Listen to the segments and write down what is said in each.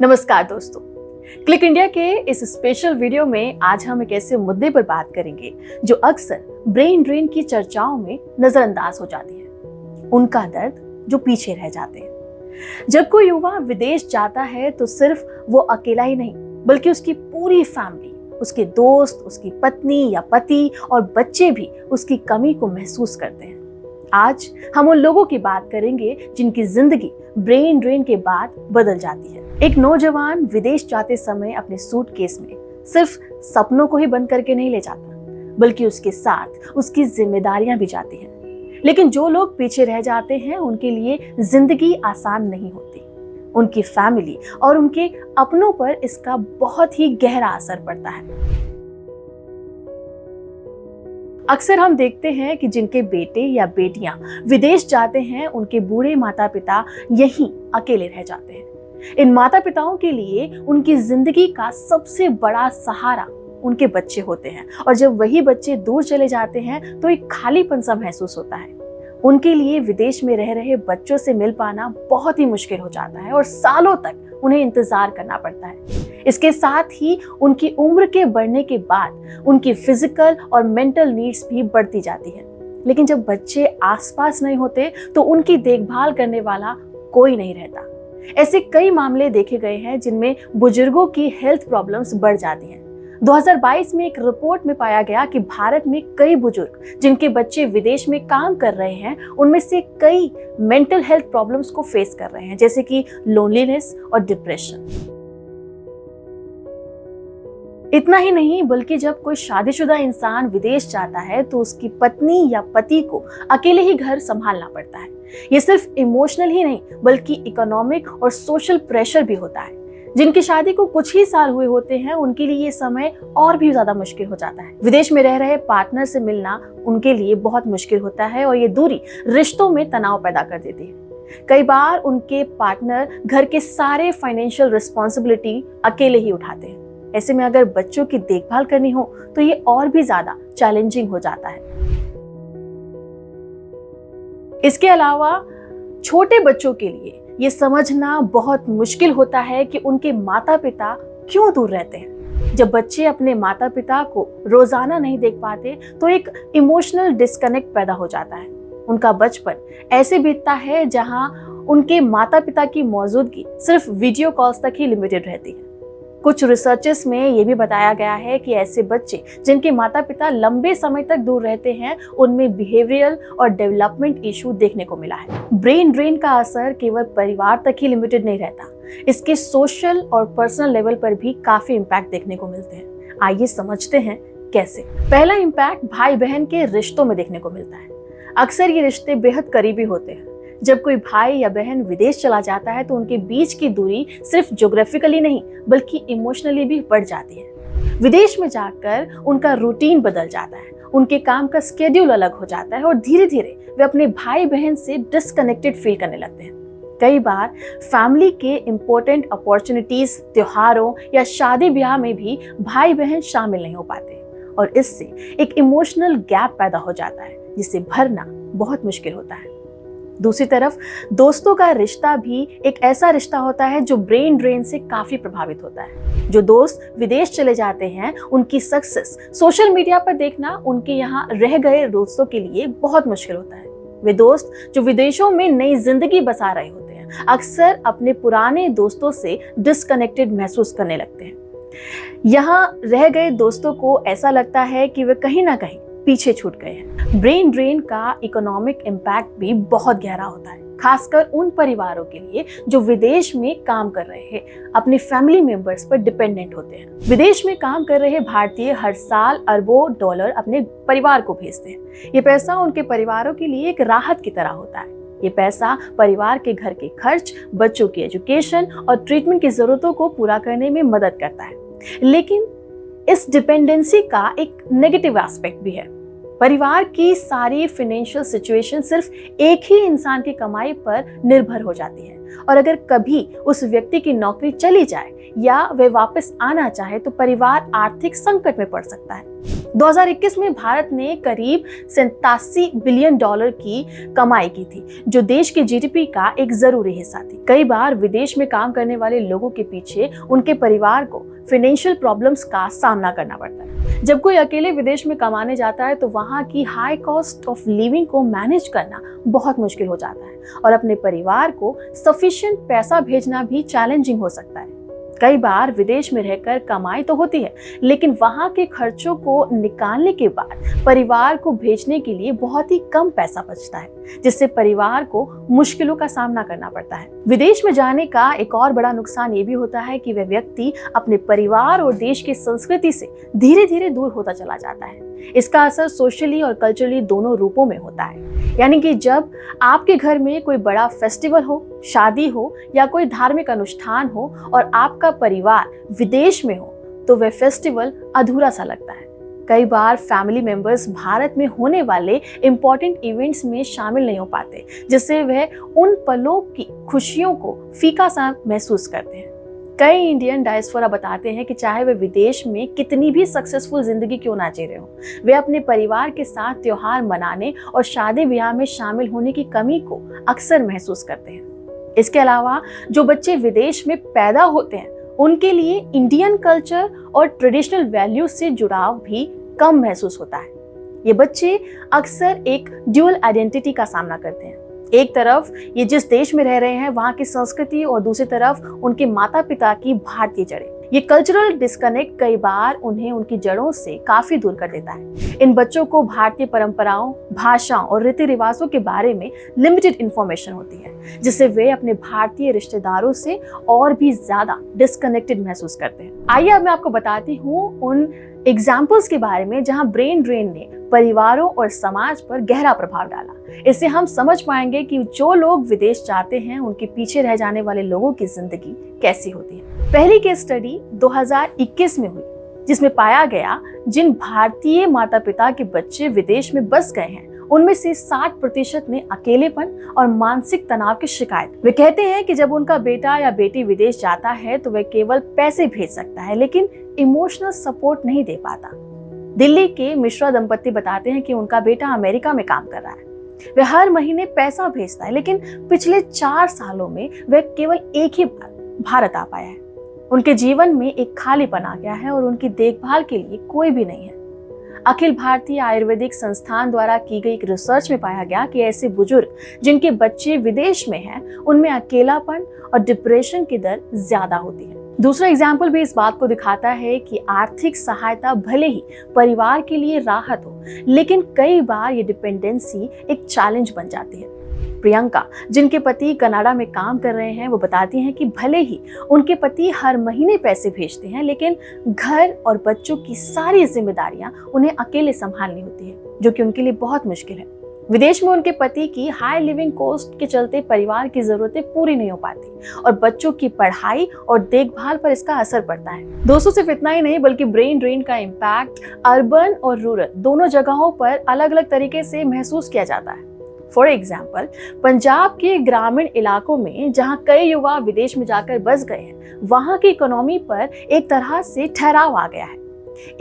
नमस्कार दोस्तों, click India के इस स्पेशल वीडियो में आज हम एक ऐसे मुद्दे पर बात करेंगे जो अक्सर ब्रेन ड्रेन की चर्चाओं में नजरअंदाज हो जाती है। उनका दर्द जो पीछे रह जाते हैं। जब कोई युवा विदेश जाता है तो सिर्फ वो अकेला ही नहीं बल्कि उसकी पूरी फैमिली, उसके दोस्त, उसकी पत्नी या पति और बच्चे भी उसकी कमी को महसूस करते हैं। आज हम उन लोगों की बात करेंगे जिनकी जिंदगी ब्रेन ड्रेन के बाद बदल जाती है। एक नौजवान विदेश जाते समय अपने सूटकेस में सिर्फ सपनों को ही बंद करके नहीं ले जाता, बल्कि उसके साथ उसकी जिम्मेदारियां भी जाती हैं। लेकिन जो लोग पीछे रह जाते हैं उनके लिए जिंदगी आसान नहीं होती। उनकी फैमिली और उनके अपनों पर इसका बहुत ही गहरा असर पड़ता है। अक्सर हम देखते हैं कि जिनके बेटे या बेटियां विदेश जाते हैं उनके बूढ़े माता पिता यहीं अकेले रह जाते हैं। इन माता पिताओं के लिए उनकी जिंदगी का सबसे बड़ा सहारा उनके बच्चे होते हैं, और जब वही बच्चे दूर चले जाते हैं तो एक खालीपन सा महसूस होता है। उनके लिए विदेश में रह रहे बच्चों से मिल पाना बहुत ही मुश्किल हो जाता है और सालों तक उन्हें इंतजार करना पड़ता है। इसके साथ ही उनकी उम्र के बढ़ने के बाद उनकी फिजिकल और मेंटल नीड्स भी बढ़ती जाती है। लेकिन जब बच्चे आसपास नहीं होते तो उनकी देखभाल करने वाला कोई नहीं रहता। ऐसे कई मामले देखे गए हैं जिनमें बुजुर्गों की हेल्थ प्रॉब्लम्स बढ़ जाती हैं। 2022 में एक रिपोर्ट में पाया गया कि भारत में कई बुजुर्ग जिनके बच्चे विदेश में काम कर रहे हैं उनमें से कई मेंटल हेल्थ प्रॉब्लम्स को फेस कर रहे हैं, जैसे कि लोनलीनेस और डिप्रेशन। इतना ही नहीं बल्कि जब कोई शादीशुदा इंसान विदेश जाता है तो उसकी पत्नी या पति को अकेले ही घर संभालना पड़ता है। ये सिर्फ इमोशनल ही नहीं बल्कि इकोनॉमिक और सोशल प्रेशर भी होता है। जिनकी शादी को कुछ ही साल हुए होते हैं उनके लिए ये समय और भी ज्यादा मुश्किल हो जाता है। विदेश में रह रहे पार्टनर से मिलना उनके लिए बहुत मुश्किल होता है और ये दूरी रिश्तों में तनाव पैदा कर देती है। कई बार उनके पार्टनर घर के सारे फाइनेंशियल रिस्पॉन्सिबिलिटी अकेले ही उठाते हैं। ऐसे में अगर बच्चों की देखभाल करनी हो तो ये और भी ज्यादा चैलेंजिंग हो जाता है। इसके अलावा छोटे बच्चों के लिए ये समझना बहुत मुश्किल होता है कि उनके माता पिता क्यों दूर रहते हैं। जब बच्चे अपने माता पिता को रोजाना नहीं देख पाते तो एक इमोशनल डिस्कनेक्ट पैदा हो जाता है। उनका बचपन ऐसे बीतता है जहां उनके माता पिता की मौजूदगी सिर्फ वीडियो कॉल्स तक ही लिमिटेड रहती है। कुछ रिसर्चेस में ये भी बताया गया है कि ऐसे बच्चे जिनके माता पिता लंबे समय तक दूर रहते हैं उनमें बिहेवियरल और डेवलपमेंट इशू देखने को मिला है। ब्रेन ड्रेन का असर केवल परिवार तक ही लिमिटेड नहीं रहता, इसके सोशल और पर्सनल लेवल पर भी काफी इम्पैक्ट देखने को मिलते हैं। आइए समझते हैं कैसे। पहला इम्पैक्ट भाई बहन के रिश्तों में देखने को मिलता है। अक्सर ये रिश्ते बेहद करीबी होते हैं। जब कोई भाई या बहन विदेश चला जाता है तो उनके बीच की दूरी सिर्फ ज्योग्राफिकली नहीं बल्कि इमोशनली भी बढ़ जाती है। विदेश में जाकर उनका रूटीन बदल जाता है, उनके काम का स्केड्यूल अलग हो जाता है और धीरे धीरे वे अपने भाई बहन से डिस्कनेक्टेड फील करने लगते हैं। कई बार फैमिली के इम्पोर्टेंट अपॉर्चुनिटीज, त्योहारों या शादी ब्याह में भी भाई बहन शामिल नहीं हो पाते और इससे एक इमोशनल गैप पैदा हो जाता है जिसे भरना बहुत मुश्किल होता है। दूसरी तरफ दोस्तों का रिश्ता भी एक ऐसा रिश्ता होता है जो ब्रेन ड्रेन से काफी प्रभावित होता है। जो दोस्त विदेश चले जाते हैं उनकी सक्सेस सोशल मीडिया पर देखना उनके यहाँ रह गए दोस्तों के लिए बहुत मुश्किल होता है। वे दोस्त जो विदेशों में नई जिंदगी बसा रहे होते हैं अक्सर अपने पुराने दोस्तों से डिस्कनेक्टेड महसूस करने लगते हैं। यहाँ रह गए दोस्तों को ऐसा लगता है कि वे कहीं ना कहीं पीछे छूट गए हैं। ब्रेन ड्रेन का इकोनॉमिक इम्पैक्ट भी बहुत गहरा होता है, खासकर उन परिवारों के लिए जो विदेश में काम कर रहे हैं, अपनी फैमिली मेंबर्स पर डिपेंडेंट होते हैं। विदेश में काम कर रहे भारतीय हर साल अरबों डॉलर अपने परिवार को भेजते हैं। ये पैसा उनके परिवारों के लिए एक राहत की तरह होता है। ये पैसा परिवार के घर के खर्च, बच्चों की एजुकेशन और ट्रीटमेंट की जरूरतों को पूरा करने में मदद करता है। लेकिन इस डिपेंडेंसी का एक नेगेटिव एस्पेक्ट भी है। परिवार की सारी फाइनेंशियल सिचुएशन सिर्फ एक ही इंसान की कमाई पर निर्भर हो जाती है और अगर कभी उस व्यक्ति की नौकरी चली जाए या वे वापस आना चाहे तो परिवार आर्थिक संकट में पड़ सकता है। 2021 में भारत ने करीब 87 बिलियन डॉलर की कमाई की थी, जो देश के जीडीपी का एक जरूरी हिस्सा थी। कई बार विदेश में काम करने वाले लोगों के पीछे उनके परिवार को फाइनेंशियल प्रॉब्लम्स का सामना करना पड़ता है। जब कोई अकेले विदेश में कमाने जाता है तो वहाँ की हाई कॉस्ट ऑफ लिविंग को मैनेज करना बहुत मुश्किल हो जाता है और अपने परिवार को सफिशिएंट पैसा भेजना भी चैलेंजिंग हो सकता है। कई बार विदेश में रहकर कमाई तो होती है, लेकिन वहाँ के खर्चों को निकालने के बाद परिवार को भेजने के लिए बहुत ही कम पैसा बचता है, जिससे परिवार को मुश्किलों का सामना करना पड़ता है। विदेश में जाने का एक और बड़ा नुकसान ये भी होता है कि वह व्यक्ति अपने परिवार और देश की संस्कृति से धीरे धीरे दूर होता चला जाता है। इसका असर सोशली और कल्चरली दोनों रूपों में होता है। यानी कि जब आपके घर में कोई बड़ा फेस्टिवल हो, शादी हो या कोई धार्मिक अनुष्ठान हो और आपका परिवार विदेश में हो, तो वह फेस्टिवल अधूरा सा लगता है। कई बार फैमिली मेंबर्स भारत में होने वाले इम्पोर्टेंट इवेंट्स में शामिल नहीं हो पाते, जिससे वह उन पलों की खुशियों को फीका सा महसूस करते हैं। कई इंडियन डायस्पोरा बताते हैं कि चाहे वे विदेश में कितनी भी सक्सेसफुल जिंदगी क्यों ना जी रहे हो, वे अपने परिवार के साथ त्योहार मनाने और शादी ब्याह में शामिल होने की कमी को अक्सर महसूस करते हैं। इसके अलावा जो बच्चे विदेश में पैदा होते हैं, उनके लिए इंडियन कल्चर और ट्रेडिशनल वैल्यूज से जुड़ाव भी कम महसूस होता है। ये बच्चे अक्सर एक ड्यूअल आइडेंटिटी का सामना करते हैं। एक तरफ ये जिस देश में रह रहे हैं वहाँ की संस्कृति और दूसरी तरफ उनके माता पिता की भारतीय जड़ें। ये कल्चरल डिस्कनेक्ट कई बार उन्हें उनकी जड़ों से काफी दूर कर देता है। इन बच्चों को भारतीय परंपराओं, भाषाओं और रीति रिवाजों के बारे में लिमिटेड इंफॉर्मेशन होती है, जिससे वे अपने भारतीय रिश्तेदारों से और भी ज्यादा डिस्कनेक्टेड महसूस करते हैं। आइए अब मैं आपको बताती हूँ उन एग्जाम्पल्स के बारे में जहाँ ब्रेन ड्रेन ने परिवारों और समाज पर गहरा प्रभाव डाला। इससे हम समझ पाएंगे कि जो लोग विदेश जाते हैं उनके पीछे रह जाने वाले लोगों की जिंदगी कैसी होती है। पहली केस स्टडी 2021 में हुई, जिसमें पाया गया जिन भारतीय माता पिता के बच्चे विदेश में बस गए हैं उनमें से 60% ने अकेलेपन और मानसिक तनाव की शिकायत। वे कहते हैं कि जब उनका बेटा या बेटी विदेश जाता है तो वह केवल पैसे भेज सकता है, लेकिन इमोशनल सपोर्ट नहीं दे पाता। दिल्ली के मिश्रा दंपत्ति बताते हैं कि उनका बेटा अमेरिका में काम कर रहा है। वह हर महीने पैसा भेजता है, लेकिन पिछले 4 सालों में वह केवल एक ही बार भारत आ पाया है। उनके जीवन में एक खालीपन आ गया है और उनकी देखभाल के लिए कोई भी नहीं है। अखिल भारतीय आयुर्वेदिक संस्थान द्वारा की गई एक रिसर्च में पाया गया कि ऐसे बुजुर्ग जिनके बच्चे विदेश में हैं, उनमें अकेलापन और डिप्रेशन की दर ज्यादा होती है। दूसरा एग्जाम्पल भी इस बात को दिखाता है कि आर्थिक सहायता भले ही परिवार के लिए राहत हो, लेकिन कई बार ये डिपेंडेंसी एक चैलेंज बन जाती है। प्रियंका, जिनके पति कनाडा में काम कर रहे हैं, वो बताती हैं कि भले ही उनके पति हर महीने पैसे भेजते हैं, लेकिन घर और बच्चों की सारी जिम्मेदारियां उन्हें अकेले संभालनी होती है, जो कि उनके लिए बहुत मुश्किल है। विदेश में उनके पति की हाई लिविंग कॉस्ट के चलते परिवार की जरूरतें पूरी नहीं हो पाती और बच्चों की पढ़ाई और देखभाल पर इसका असर पड़ता है। दोस्तों, सिर्फ इतना ही नहीं बल्कि ब्रेन ड्रेन का इम्पैक्ट अर्बन और रूरल दोनों जगहों पर अलग अलग तरीके से महसूस किया जाता है। फॉर एग्जाम्पल, पंजाब के ग्रामीण इलाकों में जहाँ कई युवा विदेश में जाकर बस गए हैं, वहाँ की इकोनॉमी पर एक तरह से ठहराव आ गया है।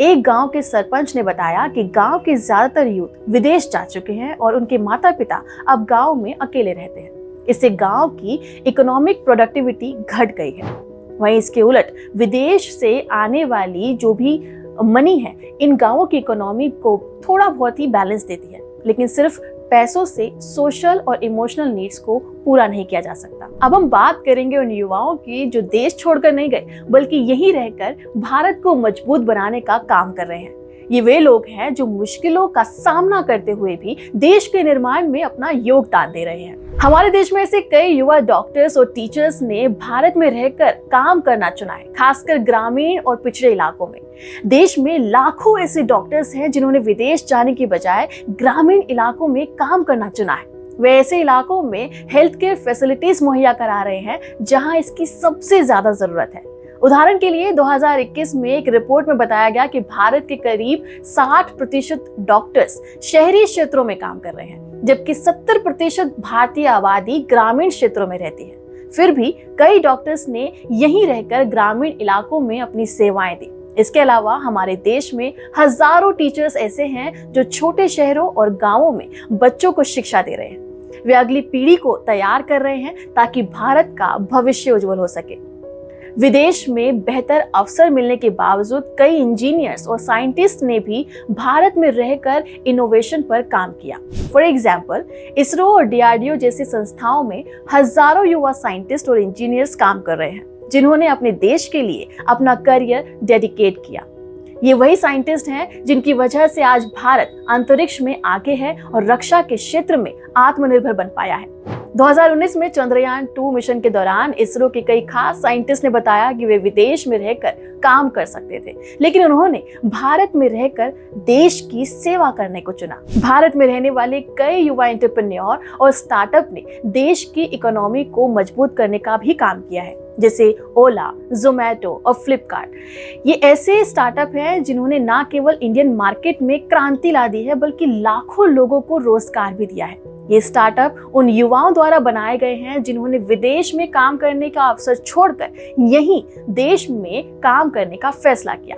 एक गांव के सरपंच ने बताया कि गांव के ज्यादातर यूथ विदेश जा चुके हैं और उनके माता पिता अब गांव में अकेले रहते हैं। इससे गांव की इकोनॉमिक प्रोडक्टिविटी घट गई है। वहीं इसके उलट विदेश से आने वाली जो भी मनी है, इन गांवों की इकोनॉमी को थोड़ा बहुत ही बैलेंस देती है, लेकिन सिर्फ पैसों से सोशल और इमोशनल नीड्स को पूरा नहीं किया जा सकता। अब हम बात करेंगे उन युवाओं की जो देश छोड़कर नहीं गए, बल्कि यहीं रहकर भारत को मजबूत बनाने का काम कर रहे हैं। ये वे लोग हैं जो मुश्किलों का सामना करते हुए भी देश के निर्माण में अपना योगदान दे रहे हैं। हमारे देश में ऐसे कई युवा डॉक्टर्स और टीचर्स ने भारत में रहकर काम करना चुना है, खासकर ग्रामीण और पिछड़े इलाकों में। देश में लाखों ऐसे डॉक्टर्स हैं जिन्होंने विदेश जाने की बजाय ग्रामीण इलाकों में काम करना चुना है। वे ऐसे इलाकों में हेल्थ केयर फैसिलिटीज मुहैया करा रहे हैं जहां इसकी सबसे ज्यादा जरूरत है। उदाहरण के लिए 2021 में एक रिपोर्ट में बताया गया कि भारत के करीब 60% डॉक्टर्स शहरी क्षेत्रों में काम कर रहे हैं, जबकि 70% भारतीय आबादी ग्रामीण क्षेत्रों में रहती है। फिर भी कई डॉक्टर्स ने यहीं रहकर ग्रामीण इलाकों में अपनी सेवाएं दी। इसके अलावा हमारे देश में हजारों टीचर्स ऐसे हैं जो छोटे शहरों और गांवों में बच्चों को शिक्षा दे रहे हैं। वे अगली पीढ़ी को तैयार कर रहे हैं ताकि भारत का भविष्य उज्जवल हो सके। विदेश में बेहतर अवसर मिलने के बावजूद कई इंजीनियर्स और साइंटिस्ट ने भी भारत में रहकर इनोवेशन पर काम किया। फॉर एग्जाम्पल, इसरो और DRDO जैसी संस्थाओं में हजारों युवा साइंटिस्ट और इंजीनियर्स काम कर रहे हैं, जिन्होंने अपने देश के लिए अपना करियर डेडिकेट किया। ये वही साइंटिस्ट हैं जिनकी वजह से आज भारत अंतरिक्ष में आगे है और रक्षा के क्षेत्र में आत्मनिर्भर बन पाया है। 2019 में चंद्रयान 2 मिशन के दौरान इसरो के कई खास साइंटिस्ट ने बताया कि वे विदेश में रहकर काम कर सकते थे, लेकिन उन्होंने भारत में रहकर देश की सेवा करने को चुना। भारत में रहने वाले कई युवा एंटरप्रेन्योर और स्टार्टअप ने देश की इकोनॉमी को मजबूत करने का भी काम किया है, जैसे ओला, जोमैटो और फ्लिपकार्ट। ये ऐसे स्टार्टअप हैं जिन्होंने न केवल इंडियन मार्केट में क्रांति ला दी है, बल्कि लाखों लोगों को रोजगार भी दिया है। ये स्टार्टअप उन युवाओं द्वारा बनाए गए हैं जिन्होंने विदेश में काम करने का अवसर छोड़कर यहीं देश में काम करने का फैसला किया।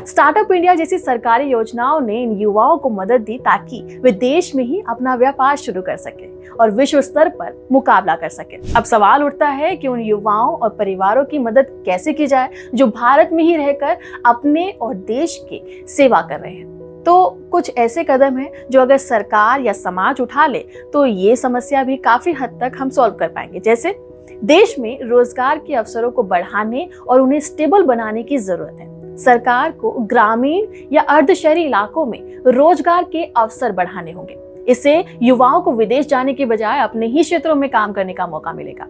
स्टार्टअप इंडिया जैसी सरकारी योजनाओं ने इन युवाओं को मदद दी ताकि वे देश में ही अपना व्यापार शुरू कर सके और विश्व स्तर पर मुकाबला कर सके। अब सवाल उठता है कि उन युवाओं और परिवारों की मदद कैसे की जाए जो भारत में ही रहकर अपने और देश की सेवा कर रहे हैं। तो कुछ ऐसे कदम हैं जो अगर सरकार या समाज उठा ले तो ये समस्या भी काफी हद तक हम सॉल्व कर पाएंगे। जैसे देश में रोजगार के अवसरों को बढ़ाने और उन्हें स्टेबल बनाने की जरूरत है। सरकार को ग्रामीण या अर्धशहरी इलाकों में रोजगार के अवसर बढ़ाने होंगे। इससे युवाओं को विदेश जाने के बजाय अपने ही क्षेत्रों में काम करने का मौका मिलेगा।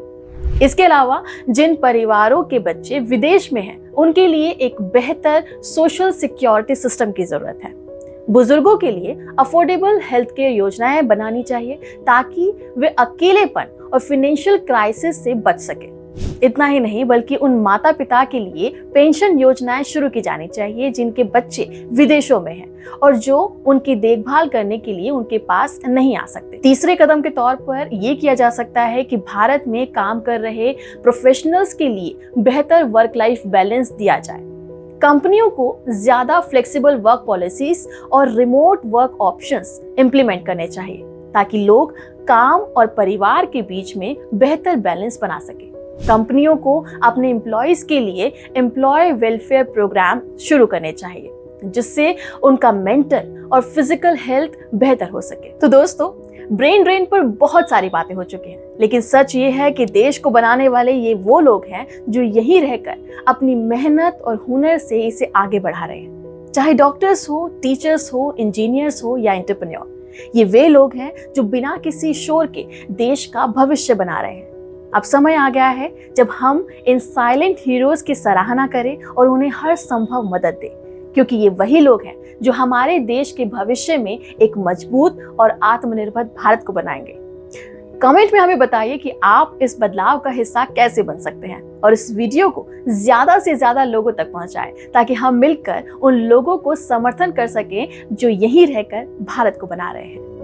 इसके अलावा जिन परिवारों के बच्चे विदेश में हैं, उनके लिए एक बेहतर सोशल सिक्योरिटी सिस्टम की जरूरत है। बुजुर्गों के लिए अफोर्डेबल हेल्थ केयर योजनाएं बनानी चाहिए ताकि वे अकेलेपन और फाइनेंशियल क्राइसिस से बच सके। इतना ही नहीं बल्कि उन माता पिता के लिए पेंशन योजनाएं शुरू की जानी चाहिए जिनके बच्चे विदेशों में हैं और जो उनकी देखभाल करने के लिए उनके पास नहीं आ सकते। तीसरे कदम के तौर पर यह किया जा सकता है कि भारत में काम कर रहे प्रोफेशनल्स के लिए बेहतर वर्क लाइफ बैलेंस दिया जाए। कंपनियों को ज्यादा फ्लेक्सिबल वर्क पॉलिसीज और रिमोट वर्क ऑप्शंस इंप्लीमेंट करने चाहिए ताकि लोग काम और परिवार के बीच में बेहतर बैलेंस बना सके। कंपनियों को अपने एम्प्लॉयज के लिए एम्प्लॉय वेलफेयर प्रोग्राम शुरू करने चाहिए जिससे उनका मेंटल और फिजिकल हेल्थ बेहतर हो सके। तो दोस्तों, ब्रेन ड्रेन पर बहुत सारी बातें हो चुकी हैं, लेकिन सच ये है कि देश को बनाने वाले ये वो लोग हैं जो यहीं रहकर अपनी मेहनत और हुनर से इसे आगे बढ़ा रहे हैं। चाहे डॉक्टर्स हो, टीचर्स हो, इंजीनियर्स हो या एंटरप्रेन्योर, ये वे लोग हैं जो बिना किसी शोर के देश का भविष्य बना रहे हैं। अब समय आ गया है जब हम इन साइलेंट हीरोज की सराहना करें और उन्हें हर संभव मदद दें, क्योंकि ये वही लोग हैं जो हमारे देश के भविष्य में एक मजबूत और आत्मनिर्भर भारत को बनाएंगे। कमेंट में हमें बताइए कि आप इस बदलाव का हिस्सा कैसे बन सकते हैं और इस वीडियो को ज्यादा से ज्यादा लोगों तक पहुंचाएं ताकि हम मिलकर उन लोगों को समर्थन कर सकें जो यहीं रहकर भारत को बना रहे हैं।